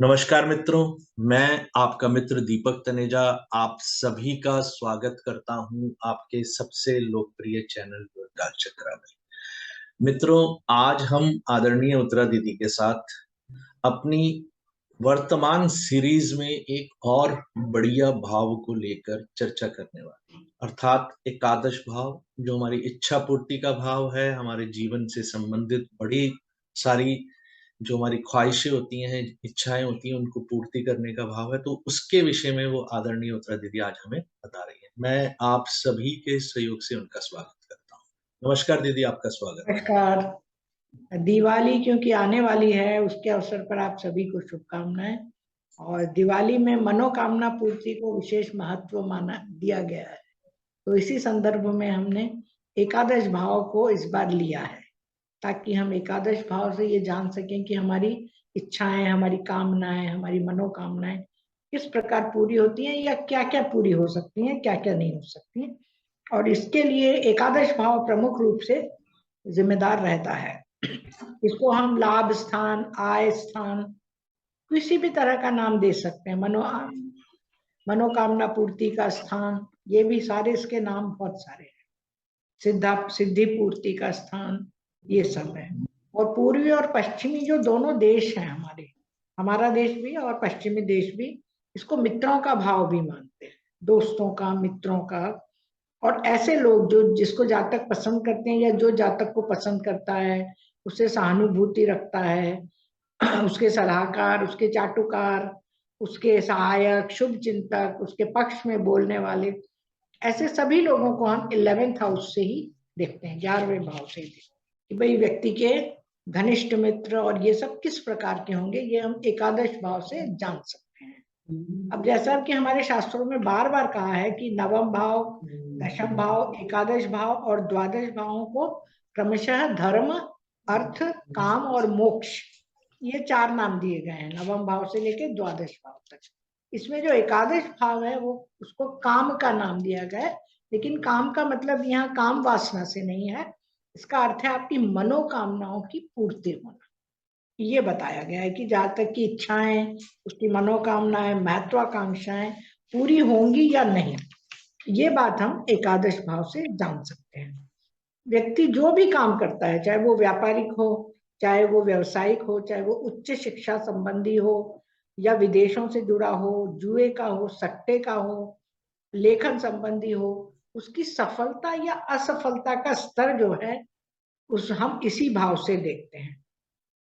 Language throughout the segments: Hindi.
नमस्कार मित्रों, मैं आपका मित्र दीपक तनेजा आप सभी का स्वागत करता हूं आपके सबसे लोकप्रिय चैनल गुरगाल चक्रा में। मित्रों, आज हम आदरणीय उत्तरा दीदी के साथ अपनी वर्तमान सीरीज में एक और बढ़िया भाव को लेकर चर्चा करने वाले हैं, अर्थात एकादश भाव, जो हमारी इच्छा पूर्ति का भाव है। हमारे जीवन से संबंधित बड़ी सारी जो हमारी ख्वाहिशें होती हैं, इच्छाएं होती हैं, उनको पूर्ति करने का भाव है। तो उसके विषय में वो आदरणीय उत्तरा दीदी आज हमें बता रही है। मैं आप सभी के सहयोग से उनका स्वागत करता हूँ। नमस्कार दीदी, आपका स्वागत है। नमस्कार। दिवाली क्योंकि आने वाली है, उसके अवसर पर आप सभी को शुभकामनाएं। और दिवाली में मनोकामना पूर्ति को विशेष महत्व माना दिया गया है, तो इसी संदर्भ में हमने एकादश भाव को इस बार लिया है, ताकि हम एकादश भाव से ये जान सकें कि हमारी इच्छाएं, हमारी कामनाएं, हमारी मनोकामनाएं किस प्रकार पूरी होती हैं, या क्या क्या पूरी हो सकती हैं, क्या क्या नहीं हो सकती हैं। और इसके लिए एकादश भाव प्रमुख रूप से जिम्मेदार रहता है। इसको हम लाभ स्थान, आय स्थान, किसी भी तरह का नाम दे सकते हैं। मनोकामना पूर्ति का स्थान, ये भी सारे इसके नाम बहुत सारे हैं। सिद्धि पूर्ति का स्थान, ये सब है। और पूर्वी और पश्चिमी जो दोनों देश हैं हमारा देश भी और पश्चिमी देश भी, इसको मित्रों का भाव भी मानते हैं, दोस्तों का, मित्रों का। और ऐसे लोग जो जिसको जातक पसंद करते हैं, या जो जातक को पसंद करता है, उससे सहानुभूति रखता है, उसके सलाहकार, उसके चाटुकार, उसके सहायक, शुभ चिंतक, उसके पक्ष में बोलने वाले, ऐसे सभी लोगों को हम 11th हाउस से ही देखते हैं, 11वें भाव से ही देखते हैं कि भाई व्यक्ति के घनिष्ठ मित्र और ये सब किस प्रकार के होंगे, ये हम एकादश भाव से जान सकते हैं। अब जैसा कि हमारे शास्त्रों में बार बार कहा है कि नवम भाव, दशम भाव, एकादश भाव और द्वादश भावों को क्रमशः धर्म, अर्थ, काम और मोक्ष, ये 4 नाम दिए गए हैं, नवम भाव से लेकर द्वादश भाव तक। इसमें जो एकादश भाव है, वो उसको काम का नाम दिया गया है, लेकिन काम का मतलब यहाँ काम वासना से नहीं है। इसका अर्थ है आपकी मनोकामनाओं की पूर्ति होना। ये बताया गया है कि जहां तक की इच्छाएं, उसकी मनोकामनाएं, महत्वाकांक्षाएं पूरी होंगी या नहीं, ये बात हम एकादश भाव से जान सकते हैं। व्यक्ति जो भी काम करता है, चाहे वो व्यापारिक हो, चाहे वो व्यवसायिक हो, चाहे वो उच्च शिक्षा संबंधी हो, या विदेशों से जुड़ा हो, जुए का हो, सट्टे का हो, लेखन संबंधी हो, उसकी सफलता या असफलता का स्तर जो है, उस हम इसी भाव से देखते हैं।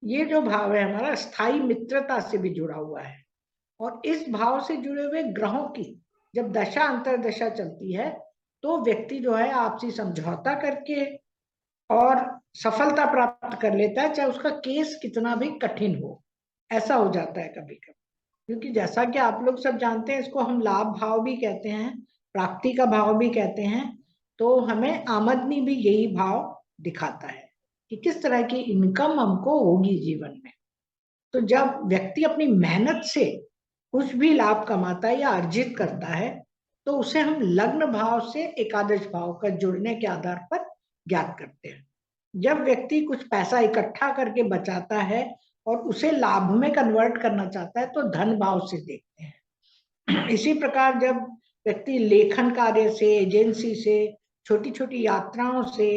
ये जो भाव है हमारा, स्थायी मित्रता से भी जुड़ा हुआ है। और इस भाव से जुड़े हुए ग्रहों की जब दशा अंतरदशा चलती है, तो व्यक्ति जो है आपसी समझौता करके और सफलता प्राप्त कर लेता है, चाहे उसका केस कितना भी कठिन हो। ऐसा हो जाता है कभी कभी, क्योंकि जैसा कि आप लोग सब जानते हैं, इसको हम लाभ भाव भी कहते हैं, प्राप्ति का भाव भी कहते हैं। तो हमें आमदनी भी यही भाव दिखाता है कि किस तरह की इनकम हमको होगी जीवन में। तो जब व्यक्ति अपनी मेहनत से कुछ भी लाभ कमाता है या अर्जित करता है, तो उसे हम लग्न भाव से एकादश भाव का जुड़ने के आधार पर ज्ञात करते हैं। जब व्यक्ति कुछ पैसा इकट्ठा करके बचाता है और उसे लाभ में कन्वर्ट करना चाहता है, तो धन भाव से देखते हैं। इसी प्रकार जब व्यक्ति लेखन कार्य से, एजेंसी से, छोटी छोटी यात्राओं से,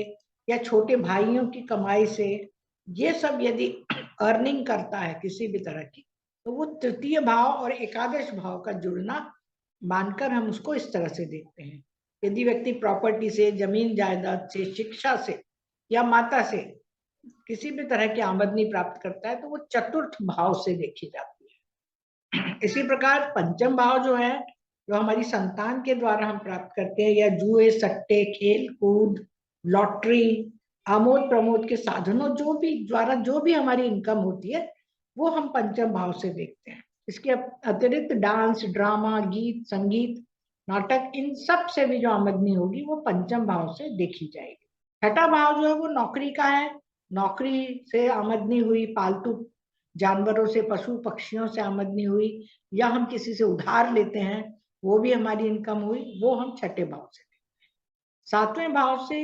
या छोटे भाइयों की कमाई से, ये सब यदि अर्निंग करता है किसी भी तरह की, तो वो तृतीय भाव और एकादश भाव का जुड़ना मानकर हम उसको इस तरह से देखते हैं। यदि व्यक्ति प्रॉपर्टी से, जमीन जायदाद से, शिक्षा से या माता से किसी भी तरह की आमदनी प्राप्त करता है, तो वो चतुर्थ भाव से देखी जाती है। इसी प्रकार पंचम भाव जो है, जो हमारी संतान के द्वारा हम प्राप्त करते हैं, या जुए, सट्टे, खेल कूद, लॉटरी, आमोद प्रमोद के साधनों जो भी द्वारा जो भी हमारी इनकम होती है, वो हम पंचम भाव से देखते हैं। इसके अतिरिक्त डांस, ड्रामा, गीत, संगीत, नाटक, इन सब से भी जो आमदनी होगी, वो पंचम भाव से देखी जाएगी। छठा भाव जो है वो नौकरी का है। नौकरी से आमदनी हुई, पालतू जानवरों से, पशु पक्षियों से आमदनी हुई, या हम किसी से उधार लेते हैं, वो भी हमारी इनकम हुई, वो हम छठे भाव से देखते हैं। सातवें भाव से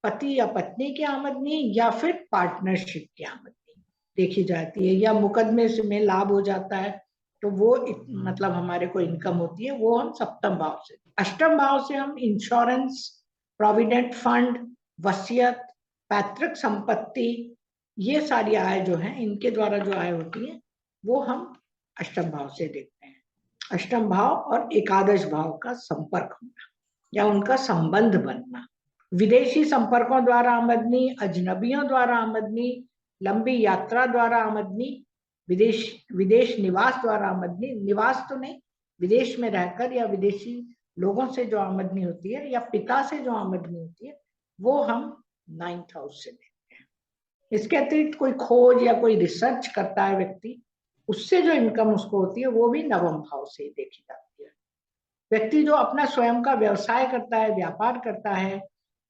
पति या पत्नी की आमदनी, या फिर पार्टनरशिप की आमदनी देखी जाती है, या मुकदमे से में लाभ हो जाता है तो वो मतलब हमारे को इनकम होती है, वो हम सप्तम भाव से। अष्टम भाव से हम इंश्योरेंस, प्रोविडेंट फंड, वसीयत, पैतृक संपत्ति, ये सारी आय जो है, इनके द्वारा जो आय होती है वो हम अष्टम भाव से देखते हैं। अष्टम भाव और एकादश भाव का संपर्क होना या उनका संबंध बनना, विदेशी संपर्कों द्वारा आमदनी, अजनबियों द्वारा आमदनी, लंबी यात्रा द्वारा आमदनी, विदेश निवास द्वारा आमदनी, निवास तो नहीं, विदेश में रहकर या विदेशी लोगों से जो आमदनी होती है या पिता से जो आमदनी होती है, वो हम 9th हाउस से देखते हैं। इसके अतिरिक्त कोई खोज या कोई रिसर्च करता है व्यक्ति, उससे जो इनकम उसको होती है वो भी नवम भाव से ही देखी जाती है। व्यक्ति जो अपना स्वयं का व्यवसाय करता है, व्यापार करता है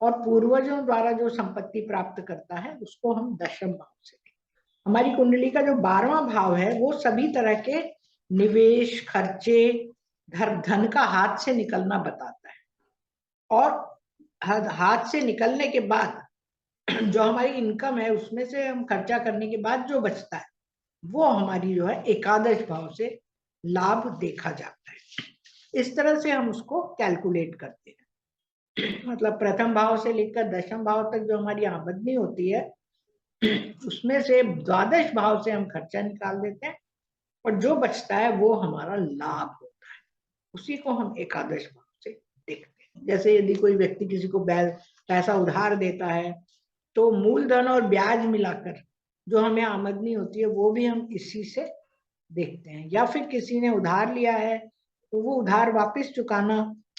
और पूर्वजों द्वारा जो संपत्ति प्राप्त करता है, उसको हम दशम भाव से देखते हैं। हमारी कुंडली का जो 12वां भाव है वो सभी तरह के निवेश, खर्चे, धन का हाथ से निकलना बताता है, और हाथ से निकलने के बाद जो हमारी इनकम है उसमें से हम खर्चा करने के बाद जो बचता है वो हमारी जो है एकादश भाव से लाभ देखा जाता है। इस तरह से हम उसको कैलकुलेट करते हैं। मतलब प्रथम भाव से लेकर दशम भाव तक जो हमारी आमदनी होती है उसमें से द्वादश भाव से हम खर्चा निकाल देते हैं और जो बचता है वो हमारा लाभ होता है, उसी को हम एकादश भाव से देखते हैं। जैसे यदि कोई व्यक्ति किसी को पैसा उधार देता है तो मूलधन और ब्याज मिलाकर जो हमें आमदनी होती है वो भी हम इसी से देखते हैं। या फिर किसी ने उधार लिया है तो वो उधार वापस चुकाना,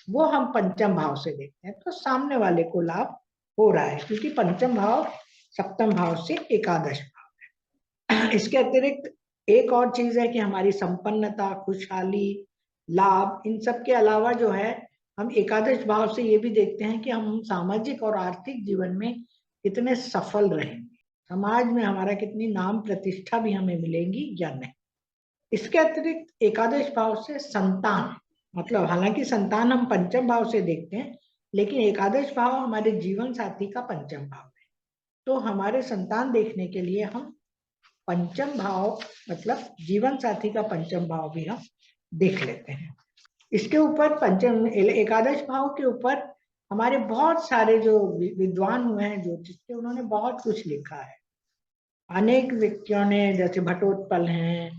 वो हम पंचम भाव से देखते हैं। तो सामने वाले को लाभ हो रहा है, क्योंकि पंचम भाव सप्तम भाव से एकादश भाव है। इसके अतिरिक्त एक और चीज है कि हमारी संपन्नता, खुशहाली, लाभ, इन सब के अलावा जो है हम एकादश भाव से ये भी देखते हैं कि हम सामाजिक और आर्थिक जीवन में कितने सफल रहेंगे, समाज में हमारा कितनी नाम प्रतिष्ठा भी हमें मिलेगी या नहीं। इसके अतिरिक्त एकादश भाव से संतान, मतलब हालांकि संतान हम पंचम भाव से देखते हैं, लेकिन एकादश भाव हमारे जीवन साथी का पंचम भाव है, तो हमारे संतान देखने के लिए हम पंचम भाव मतलब जीवन साथी का पंचम भाव भी हम देख लेते हैं। इसके ऊपर पंचम एकादश भाव के ऊपर हमारे बहुत सारे जो विद्वान हुए हैं ज्योतिष के, उन्होंने बहुत कुछ लिखा है। अनेक व्यक्तियों ने, जैसे भट्टोत्पल हैं,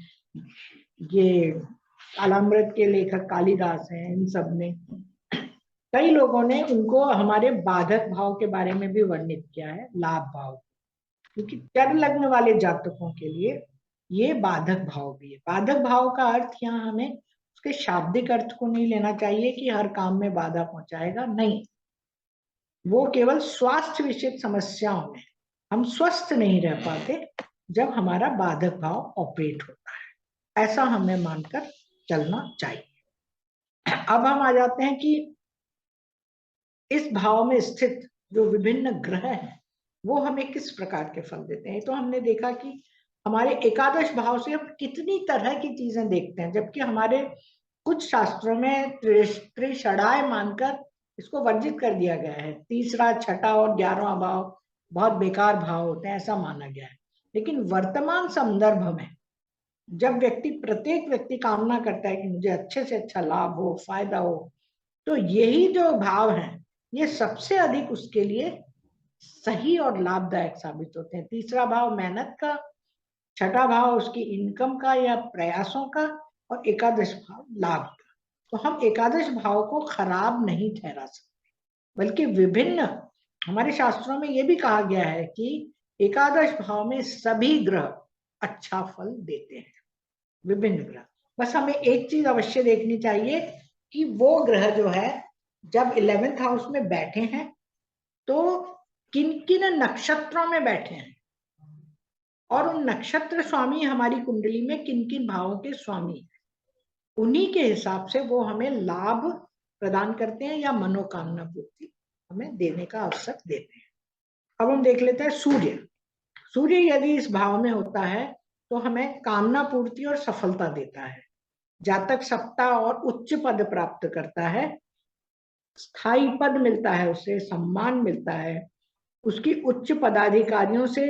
ये कालामृत के लेखक कालिदास हैं, इन सब ने, कई लोगों ने उनको हमारे बाधक भाव के बारे में भी वर्णित किया है, लाभ भाव, क्योंकि चर लग्न वाले जातकों के लिए ये बाधक भाव भी है। बाधक भाव का अर्थ यहाँ हमें उसके शाब्दिक अर्थ को नहीं लेना चाहिए कि हर काम में बाधा पहुंचाएगा, नहीं, वो केवल स्वास्थ्य विषयक समस्याओं में हम स्वस्थ नहीं रह पाते जब हमारा बाधक भाव ऑपरेट होता है, ऐसा हमें मानकर चलना चाहिए। अब हम आ जाते हैं कि इस भाव में स्थित जो विभिन्न ग्रह हैं वो हमें किस प्रकार के फल देते हैं। तो हमने देखा कि हमारे एकादश भाव से हम कितनी तरह की चीजें देखते हैं, जबकि हमारे कुछ शास्त्रों में त्रिषडाय मानकर इसको वर्जित कर दिया गया है। तीसरा, छठा और 11वां भाव बहुत बेकार भाव होते हैं, ऐसा माना गया है। लेकिन वर्तमान संदर्भ में जब प्रत्येक व्यक्ति कामना करता है कि मुझे अच्छे से अच्छा लाभ हो, फायदा हो, तो यही जो भाव हैं ये सबसे अधिक उसके लिए सही और लाभदायक साबित होते हैं। तीसरा भाव मेहनत का, छठा भाव उसकी इनकम का या प्रयासों का, और एकादश भाव लाभ का। तो हम एकादश भाव को खराब नहीं ठहरा सकते, बल्कि विभिन्न, हमारे शास्त्रों में यह भी कहा गया है कि एकादश भाव में सभी ग्रह अच्छा फल देते हैं, विभिन्न ग्रह। बस हमें एक चीज अवश्य देखनी चाहिए कि वो ग्रह जो है जब 11th हाउस में बैठे हैं तो किन किन नक्षत्रों में बैठे हैं, और उन नक्षत्र स्वामी हमारी कुंडली में किन किन भावों के स्वामी हैं, उन्हीं के हिसाब से वो हमें लाभ प्रदान करते हैं या मनोकामना पूर्ति हमें देने का अवसर देते हैं। अब हम देख लेते हैं सूर्य। सूर्य यदि इस भाव में होता है तो हमें कामना पूर्ति और सफलता देता है। जातक सत्ता और उच्च पद प्राप्त करता है, स्थायी पद मिलता है, उसे सम्मान मिलता है, उसकी उच्च पदाधिकारियों से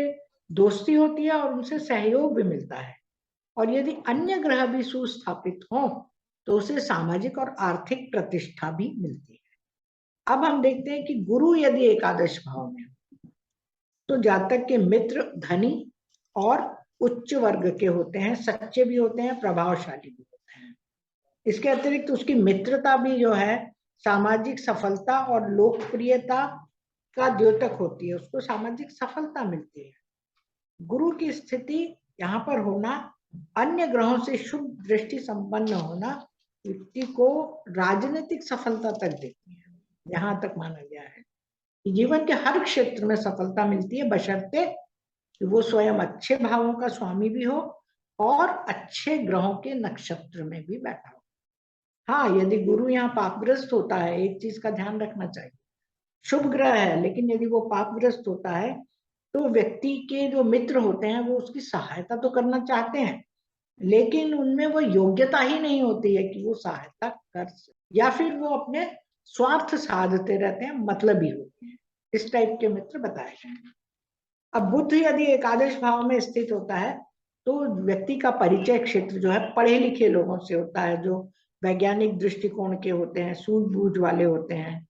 दोस्ती होती है और उनसे सहयोग भी मिलता है। और यदि अन्य ग्रह भी सुस्थापित हों तो उसे सामाजिक और आर्थिक प्रतिष्ठा भी मिलती है। अब हम देखते हैं कि गुरु यदि एकादश भाव में तो जातक के मित्र धनी और उच्च वर्ग के होते हैं, सच्चे भी होते हैं, प्रभावशाली भी होते हैं। इसके अतिरिक्त उसकी मित्रता भी जो है सामाजिक सफलता और लोकप्रियता का द्योतक होती है, उसको सामाजिक सफलता मिलती है। गुरु की स्थिति यहाँ पर होना, अन्य ग्रहों से शुभ दृष्टि संपन्न होना व्यक्ति को राजनीतिक सफलता तक देती है। यहाँ तक माना गया है कि जीवन के हर क्षेत्र में सफलता मिलती है, बशर्ते कि वो स्वयं अच्छे भावों का स्वामी भी हो और अच्छे ग्रहों के नक्षत्र में भी बैठा हो। हाँ, यदि गुरु यहाँ पापग्रस्त होता है, एक चीज का ध्यान रखना चाहिए, शुभ ग्रह है लेकिन यदि वो पापग्रस्त होता है तो व्यक्ति के जो मित्र होते हैं वो उसकी सहायता तो करना चाहते हैं, लेकिन उनमें वो योग्यता ही नहीं होती है कि वो सहायता कर सके, या फिर वो अपने स्वार्थ साधते रहते हैं, मतलबी होते हैं। इस टाइप के मित्र बताए गए हैं। अब बुध यदि एकादश भाव में स्थित होता है तो व्यक्ति का परिचय क्षेत्र जो है पढ़े लिखे लोगों से होता है, जो वैज्ञानिक दृष्टिकोण के होते हैं, सूझबूझ वाले होते हैं।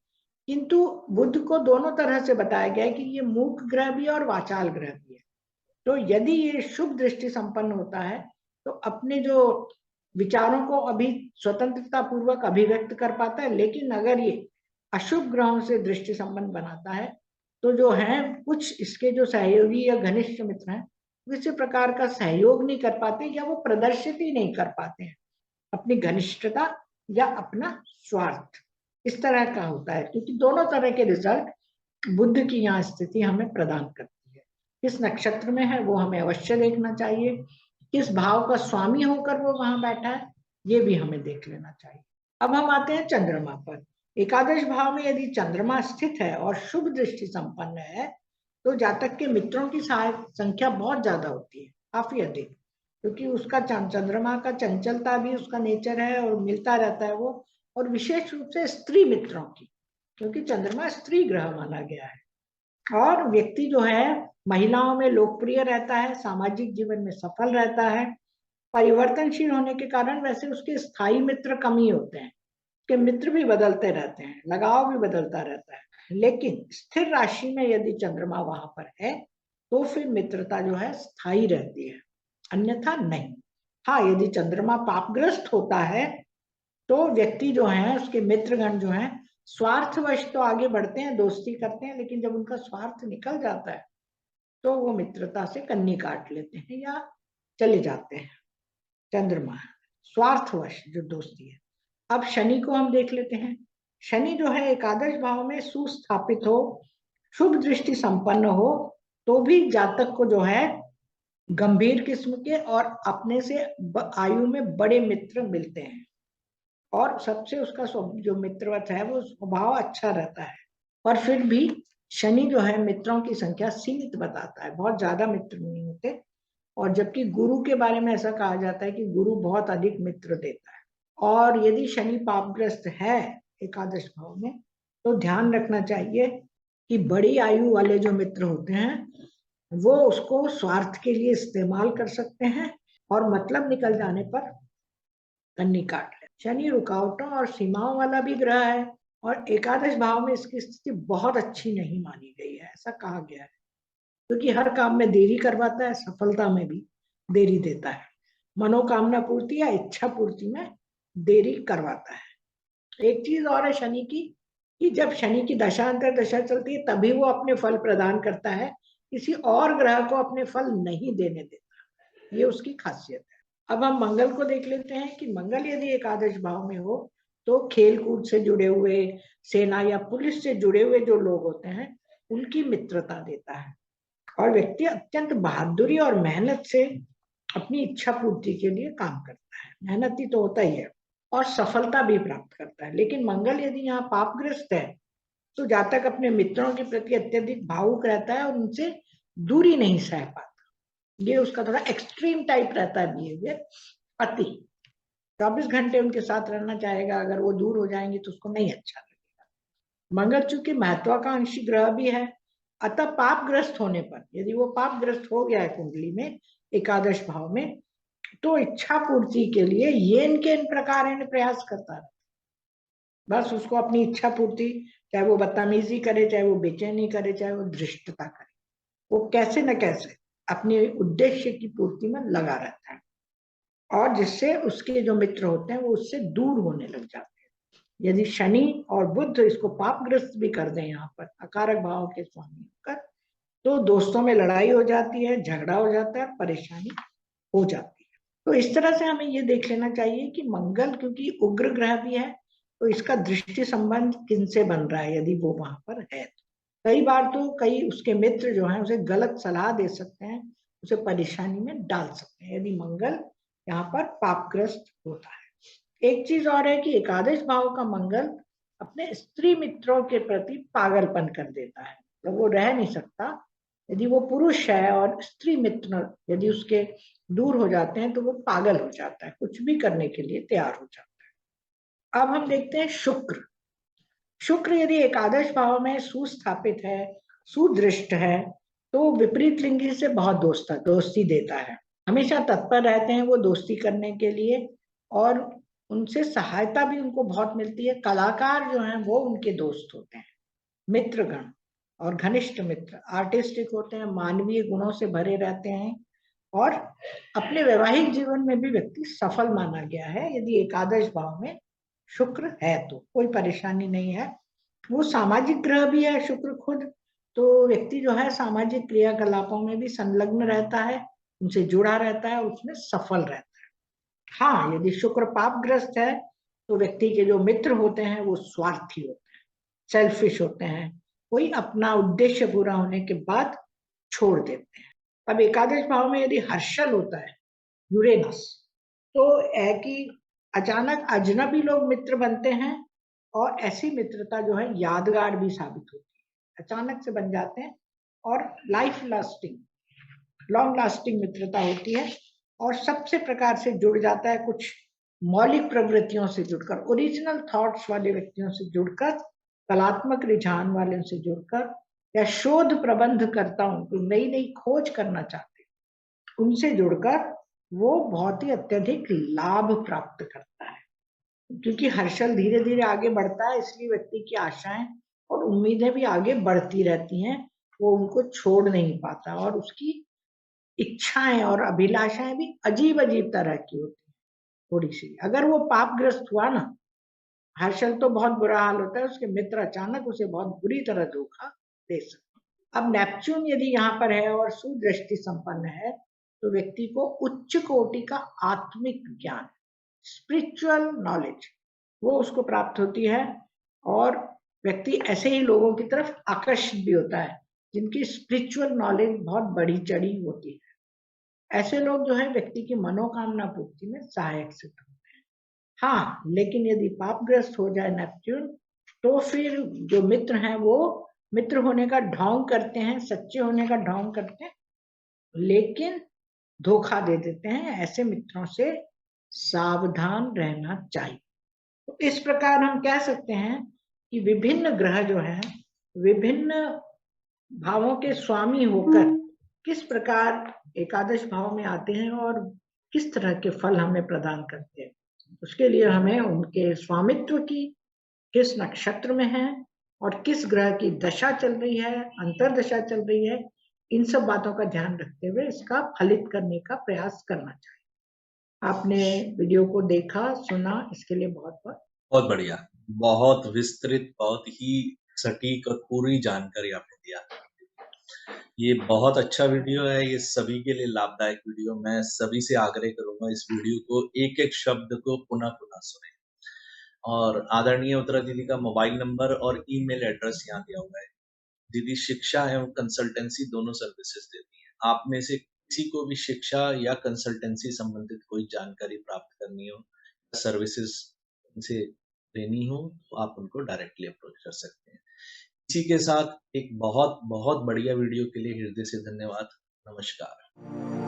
किंतु बुध को दोनों तरह से बताया गया है कि ये मूक ग्रह भी है और वाचाल ग्रह भी है। तो यदि ये शुभ दृष्टि संपन्न होता है तो अपने जो विचारों को अभी स्वतंत्रता पूर्वक अभिव्यक्त कर पाता है, लेकिन अगर ये अशुभ ग्रहों से दृष्टि संबंध बनाता है तो जो है कुछ इसके जो सहयोगी या घनिष्ठ मित्र हैं किसी प्रकार का सहयोग नहीं कर पाते या वो प्रदर्शित ही नहीं कर पाते हैं अपनी घनिष्ठता या अपना स्वार्थ। इस तरह का होता है, क्योंकि दोनों तरह के रिजल्ट बुध की यहाँ स्थिति हमें प्रदान करती है। किस नक्षत्र में है वो हमें अवश्य देखना चाहिए, किस भाव का स्वामी होकर वो वहां बैठा है ये भी हमें देख लेना चाहिए। अब हम आते हैं चंद्रमा पर। एकादश भाव में यदि चंद्रमा स्थित है और शुभ दृष्टि संपन्न है तो जातक के मित्रों की संख्या बहुत ज्यादा होती है, काफी अधिक, क्योंकि उसका चंद्रमा का चंचलता भी उसका नेचर है और मिलता रहता है वो, और विशेष रूप से स्त्री मित्रों की, क्योंकि चंद्रमा स्त्री ग्रह माना गया है। और व्यक्ति जो है महिलाओं में लोकप्रिय रहता है, सामाजिक जीवन में सफल रहता है। परिवर्तनशील होने के कारण वैसे उसके स्थायी मित्र कम ही होते हैं, उसके मित्र भी बदलते रहते हैं, लगाव भी बदलता रहता है, लेकिन स्थिर राशि में यदि चंद्रमा वहां पर है तो फिर मित्रता जो है स्थायी रहती है, अन्यथा नहीं। हाँ, यदि चंद्रमा पापग्रस्त होता है तो व्यक्ति जो है उसके मित्रगण जो है स्वार्थवश तो आगे बढ़ते हैं, दोस्ती करते हैं, लेकिन जब उनका स्वार्थ निकल जाता है तो वो मित्रता से कन्नी काट लेते हैं या चले जाते हैं। चंद्रमा स्वार्थवश जो दोस्ती है। अब शनि को हम देख लेते हैं। शनि जो है एकादश भाव में सुस्थापित हो, शुभ दृष्टि संपन्न हो तो भी जातक को जो है गंभीर किस्म के और अपने से आयु में बड़े मित्र मिलते हैं, और सबसे उसका जो मित्रवत है वो स्वभाव अच्छा रहता है। और फिर भी शनि जो है मित्रों की संख्या सीमित बताता है, बहुत ज्यादा मित्र नहीं होते। और जबकि गुरु के बारे में ऐसा कहा जाता है कि गुरु बहुत अधिक मित्र देता है। और यदि शनि पापग्रस्त है एकादश भाव में तो ध्यान रखना चाहिए कि बड़ी आयु वाले जो मित्र होते हैं वो उसको स्वार्थ के लिए इस्तेमाल कर सकते हैं और मतलब निकल जाने पर कन्नी काट ले। शनि रुकावटों और सीमाओं वाला भी ग्रह है और एकादश भाव में इसकी स्थिति बहुत अच्छी नहीं मानी गई है, ऐसा कहा गया है, क्योंकि हर काम में देरी करवाता है, सफलता में भी देरी देता है, मनोकामना पूर्ति या इच्छा पूर्ति में देरी करवाता है। एक चीज और है शनि की, कि जब शनि की दशांतर दशा चलती है तभी वो अपने फल प्रदान करता है, किसी और ग्रह को अपने फल नहीं देने देता, ये उसकी खासियत है। अब हम मंगल को देख लेते हैं कि मंगल यदि एकादश भाव में हो तो खेल कूद से जुड़े हुए, सेना या पुलिस से जुड़े हुए जो लोग होते हैं उनकी मित्रता देता है, और व्यक्ति अत्यंत बहादुरी और मेहनत से अपनी इच्छा पूर्ति के लिए काम करता है, मेहनती तो होता ही है, और सफलता भी प्राप्त करता है। लेकिन मंगल यदि यहाँ पापग्रस्त है तो जातक अपने मित्रों के प्रति अत्यधिक भावुक रहता है और उनसे दूरी नहीं सह पाता, ये उसका थोड़ा एक्सट्रीम टाइप रहता है बिहेवियर, अति 24 घंटे उनके साथ रहना चाहेगा, अगर वो दूर हो जाएंगे तो उसको नहीं अच्छा लगेगा। मंगल चूंकि महत्वाकांक्षी ग्रह भी है, अतः पापग्रस्त होने पर, यदि वो पापग्रस्त हो गया है कुंडली में एकादश भाव में, तो इच्छा पूर्ति के लिए येन के इन प्रकार प्रयास करता है। बस उसको अपनी इच्छा पूर्ति, चाहे वो बदतमीजी करे, चाहे वो बेचैनी करे, चाहे वो धृष्टता करे, वो कैसे न कैसे अपने उद्देश्य की पूर्ति में लगा रहता है, और जिससे उसके जो मित्र होते हैं वो उससे दूर होने लग जाते हैं। यदि शनि और बुध इसको पापग्रस्त भी कर दें यहाँ पर अकारक भाव के स्वामी होकर, तो दोस्तों में लड़ाई हो जाती है, झगड़ा हो जाता है, परेशानी हो जाती है। तो इस तरह से हमें ये देख लेना चाहिए कि मंगल क्योंकि उग्र ग्रह भी है, तो इसका दृष्टि संबंध किनसे बन रहा है, यदि वो वहां पर है तो। कई बार तो कई उसके मित्र जो हैं उसे गलत सलाह दे सकते हैं, उसे परेशानी में डाल सकते हैं, यदि मंगल यहाँ पर पापग्रस्त होता है। एक चीज और है कि एकादश भाव का मंगल अपने स्त्री मित्रों के प्रति पागलपन कर देता है, तो वो रह नहीं सकता। यदि वो पुरुष है और स्त्री मित्र यदि उसके दूर हो जाते हैं तो वो पागल हो जाता है, कुछ भी करने के लिए तैयार हो जाता है। अब हम देखते हैं शुक्र। शुक्र यदि एकादश भाव में सुस्थापित है, सुदृष्ट है, तो विपरीत लिंगी से बहुत दोस्ती देता है, हमेशा तत्पर रहते हैं वो दोस्ती करने के लिए, और उनसे सहायता भी उनको बहुत मिलती है। कलाकार जो हैं वो उनके दोस्त होते हैं, मित्रगण और घनिष्ठ मित्र आर्टिस्टिक होते हैं, मानवीय गुणों से भरे रहते हैं, और अपने वैवाहिक जीवन में भी व्यक्ति सफल माना गया है यदि एकादश भाव में शुक्र है, तो कोई परेशानी नहीं है। वो सामाजिक ग्रह भी है शुक्र खुद, तो व्यक्ति जो है सामाजिक क्रियाकलापों में भी संलग्न रहता है, उनसे जुड़ा रहता है, उसमें सफल रहता है। हाँ, यदि शुक्र पापग्रस्त है तो व्यक्ति के जो मित्र होते हैं वो स्वार्थी होते हैं, सेल्फिश होते हैं, कोई अपना उद्देश्य पूरा होने के बाद छोड़ देते हैं। अब एकादश भाव में यदि हर्षल होता है यूरेनस, तो है कि अचानक अजनबी लोग मित्र बनते हैं, और ऐसी मित्रता जो है यादगार भी साबित होती है, अचानक से बन जाते हैं, और लाइफ लास्टिंग, लॉन्ग लास्टिंग मित्रता होती है, और सबसे प्रकार से जुड़ जाता है, कुछ मौलिक प्रवृत्तियों से जुड़कर, ओरिजिनल थॉट्स वाले व्यक्तियों से जुड़कर, कलात्मक रुझान वाले से जुड़कर, या शोध प्रबंध करता हूं तो नई नई खोज करना चाहते, उनसे जुड़कर वो बहुत ही अत्यधिक लाभ प्राप्त करता है। क्योंकि हर्षल धीरे धीरे आगे बढ़ता है, इसलिए व्यक्ति की आशाएं और उम्मीदें भी आगे बढ़ती रहती हैं, वो उनको छोड़ नहीं पाता, और उसकी इच्छाएं और अभिलाषाएं भी अजीब अजीब तरह की होती है थोड़ी सी। अगर वो पापग्रस्त हुआ ना, हर्षल तो बहुत बुरा हाल होता है, उसके मित्र अचानक उसे बहुत बुरी तरह धोखा दे सकते। अब नेपच्यून यदि यहाँ पर है और सुदृष्टि संपन्न है, तो व्यक्ति को उच्च कोटि का आत्मिक ज्ञान, स्पिरिचुअल नॉलेज, वो उसको प्राप्त होती है, और व्यक्ति ऐसे ही लोगों की तरफ आकर्षित भी होता है जिनकी स्पिरिचुअल नॉलेज बहुत बढ़ी चढ़ी होती है। ऐसे लोग जो है व्यक्ति की मनोकामना पूर्ति में सहायक सिद्ध होते हैं। हाँ, लेकिन यदि पापग्रस्त हो जाए नेपच्यून, तो फिर जो मित्र हैं वो मित्र होने का ढोंग करते हैं, सच्चे होने का ढोंग करते हैं, लेकिन धोखा दे देते हैं। ऐसे मित्रों से सावधान रहना चाहिए। तो इस प्रकार हम कह सकते हैं कि विभिन्न ग्रह जो हैं विभिन्न भावों के स्वामी होकर किस प्रकार एकादश भाव में आते हैं और किस तरह के फल हमें प्रदान करते हैं। उसके लिए हमें उनके स्वामित्व की, किस नक्षत्र में है और किस ग्रह की दशा चल रही है, अंतरदशा चल रही है, इन सब बातों का ध्यान रखते हुए इसका फलित करने का प्रयास करना चाहिए। आपने वीडियो को देखा, सुना, इसके लिए बहुत बहुत बहुत बढ़िया, बहुत विस्तृत, बहुत ही सटीक और पूरी जानकारी आपने दिया। ये बहुत अच्छा वीडियो है, ये सभी के लिए लाभदायक वीडियो। मैं सभी से आग्रह करूंगा इस वीडियो को एक-एक शब्द को पुनः-पुनः सुनें। और आदरणीय उत्तरा दीदी का मोबाइल नंबर और ईमेल एड्रेस यहाँ दिया हुआ है। दीदी शिक्षा एवं कंसल्टेंसी दोनों सर्विसेज देती हैं। आप में से किसी को भी शिक्षा या कंसल्टेंसी संबंधित कोई जानकारी प्राप्त करनी हो, सर्विसेज से लेनी हो, तो आप उनको डायरेक्टली अप्रोच कर सकते हैं। इसी के साथ एक बहुत बहुत बढ़िया वीडियो के लिए हृदय से धन्यवाद। नमस्कार।